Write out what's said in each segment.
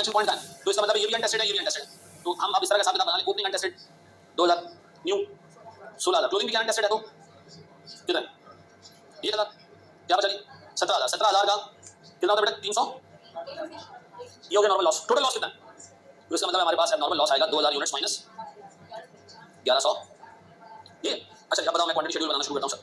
Friction point का है, तो इसका मतलब ये भी अनटेस्टेड है, ये भी अनटेस्टेड है। तो हम अब इस तरह का हिसाब किताब बना लें, ओपनिंग अनटेस्टेड 2000, न्यू 16000, क्लोजिंग भी क्या अनटेस्टेड है, तो कितना ये कितना क्या बचा जी 17000, 17000 का कितना होता है बेटा 300, ये हो गया नॉर्मल लॉस। टोटल लॉस कितना है, तो इसका मतलब हमारे पास नॉर्मल लॉस आएगा 2000 यूनिट्स माइनस 1100 ये। अच्छा अब बताओ मैं क्वांटिटी शेड्यूल बनाना शुरू करता हूं सर।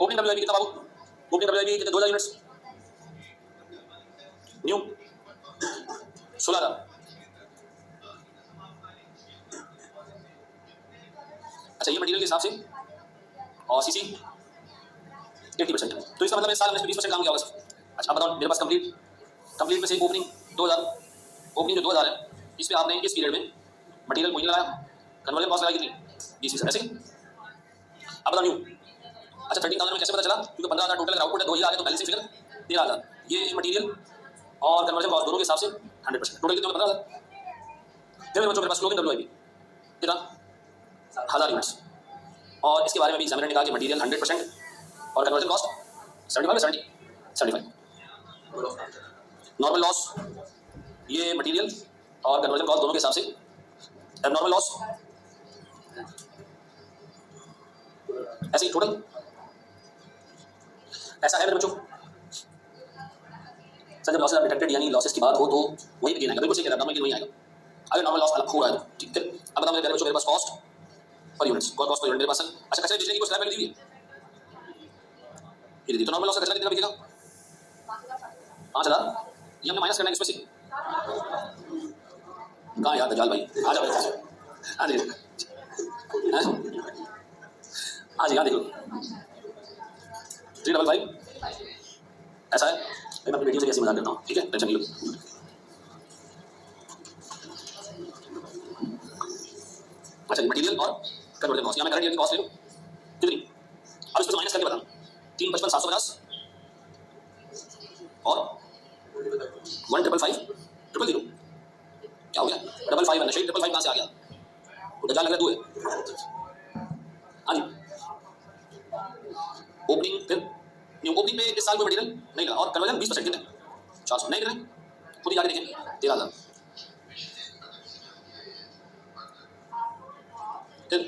ओपनिंग डब्ल्यूआईपी कितना बाबू, ओपनिंग डब्ल्यूआईपी कितना 2000 यूनिट्स, न्यू 16000, अच्छा ये मटेरियल के हिसाब से और सीसी 80%, तो इसका मतलब इस साल हमने 20% काम किया होगा सर। अच्छा बताओ मेरे पास कंप्लीट में से ओपनिंग 2000, ओपनिंग जो 2000 है इस पे आपने इस पीरियड में मटेरियल कोई नहीं लगाया, कन्वर्जन कॉस्ट लगाई कितनी 20%, ऐसे ही। अब बताओ न्यू, अच्छा 13,000 में कैसे पता चला, क्योंकि 15,000 टोटल आउटपुट है, 2 ही आ गए तो बैलेंसिंग फिगर 13,000, ये मटेरियल और कन्वर्जन कॉस्ट दोनों के हिसाब से 100%, टोटल कितने 15,000। फिर मेरे बच्चों मेरे पास क्लोजिंग डब्ल्यूआईपी कितना 1000 यूनिट्स, और इसके बारे में भी एग्जामिनर ने कहा कि मटेरियल 100% और कन्वर्जन कॉस्ट 75 या 75। नॉर्मल लॉस ये मटेरियल और कन्वर्जन कॉस्ट दोनों के हिसाब से, एबनॉर्मल लॉस ऐसे ही टोटल ऐसा है मेरे बच्चों। सर जब लॉसेस डिटेक्टेड यानी लॉसेस की बात हो तो वही भी गेन आएगा, बिल्कुल सही कह रहा है, नॉर्मल गेन वही आएगा। अगर नॉर्मल लॉस अलग हो रहा है तो ठीक है। अब बताओ मेरे बच्चों मेरे पास cost per units, cost per unit मेरे पास है। अच्छा कचरे बिजली की कुछ स्लैब वैल्यू दी है, ये दी, तो नॉर्मल लॉस का कचरा कितना बिकेगा 5000, ये हमने माइनस करना है इसमें से। कहाँ यार दजाल भाई आ जाओ, आ जाइए आज यहाँ देखो 355 ऐसा है। मैं अपनी बेटियों से कैसे मजाक करता हूँ, ठीक है टेंशन नहीं लो। अच्छा मटेरियल और कन्वर्जन कॉस्ट, यहाँ मैं करंट ईयर की कॉस्ट ले लूँ कितनी, अब इसको माइनस करके बताऊँ 355 750 और 155 000 क्या हो गया 55 है, नशे 55 कहाँ से आ गया, वो दजाल लग रहा है 2 है। हाँ जी ओपनिंग फिर न्यू, ओपनिंग पे इस साल कोई मटेरियल नहीं लगा और कन्वर्जन 20% कितने 400 नहीं कितने, खुद ही जाके देखें 13,000। फिर ये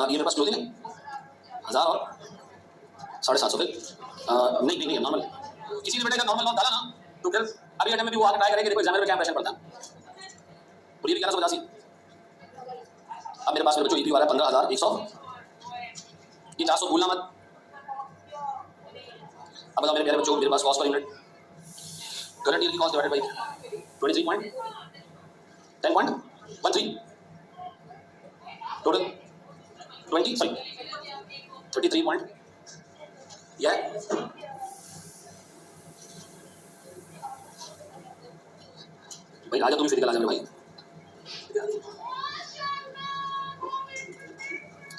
मेरे पास क्लोजिंग है 1000 और 750 फिर नहीं नॉर्मल, किसी भी बेटे का नॉर्मल लॉस डाला ना तो फिर अभी अटेम्प्ट में भी वो आकर ट्राई करेंगे, देखो एग्जामिनर पे क्या इंप्रेशन पड़ता है। और ये भी 1185। अब मेरे पास मेरे बच्चों ईपी आ रहा है 15,100, ये 400 भूलना मत। अब बताओ मेरे प्यारे बच्चों मेरे पास cost per unit current year की cost divided by 23.10.13 total 33 point यह भाई आजा तुम फिजिकल आ जाओ भाई।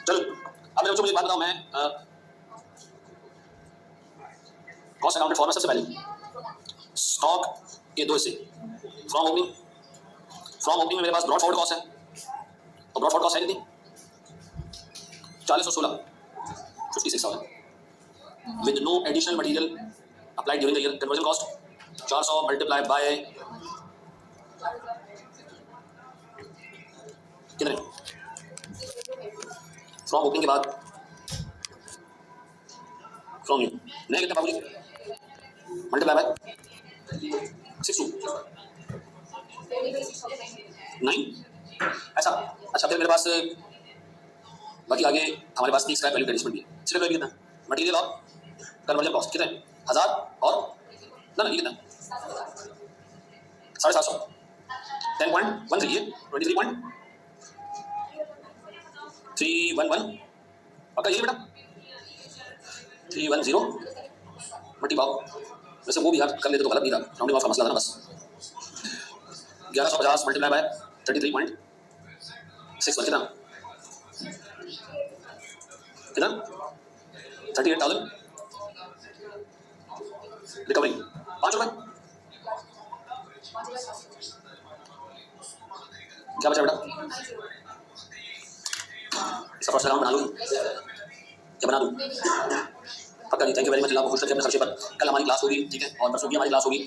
चलो अब मेरे बच्चों मुझे बात बताओ, मैं कॉस्ट अकाउंटेड फॉर्मेट सबसे पहले स्टॉक के 2 हिस्से, फ्रॉम ओपनिंग में मेरे पास ब्रॉड फॉरवर्ड कॉस्ट है, और ब्रॉड फॉरवर्ड कॉस्ट है कितनी 4016 56,000 with no additional material applied during the year. Conversion cost 400 multiplied by कितने फ्रॉम ओपनिंग के बाद फ्रॉम न्यू नए कितने बाबूजी मल्टीप्लाई बाय 62 9 ऐसा। अच्छा फिर मेरे पास बाकी आगे हमारे पास स्क्रैप वैल्यू एडिशनल भी है, स्क्रैप वैल्यू कितना मटेरियल और कन्वर्जन कॉस्ट कितने 1000 और ना ये कितना 750 10.13 ये 23.311 पक्का ये बेटा 310 मल्टी पाओ, वैसे वो भी यार कर लेते तो गलत नहीं था, राउंडिंग ऑफ का मसला था ना बस। 1150 मल्टीप्लाई बाय 33.61 कितना 38,000 रिकवरी 5 रुपए क्या बचा बेटा, इसका फर्स्ट अकाउंट बना लो क्या बना दूँ? पक्का जी, थैंक यू वेरी मच, अल्लाह आपको खुश रखे अपने खर्चे पर। कल हमारी क्लास होगी, ठीक है, और परसों भी हमारी क्लास होगी।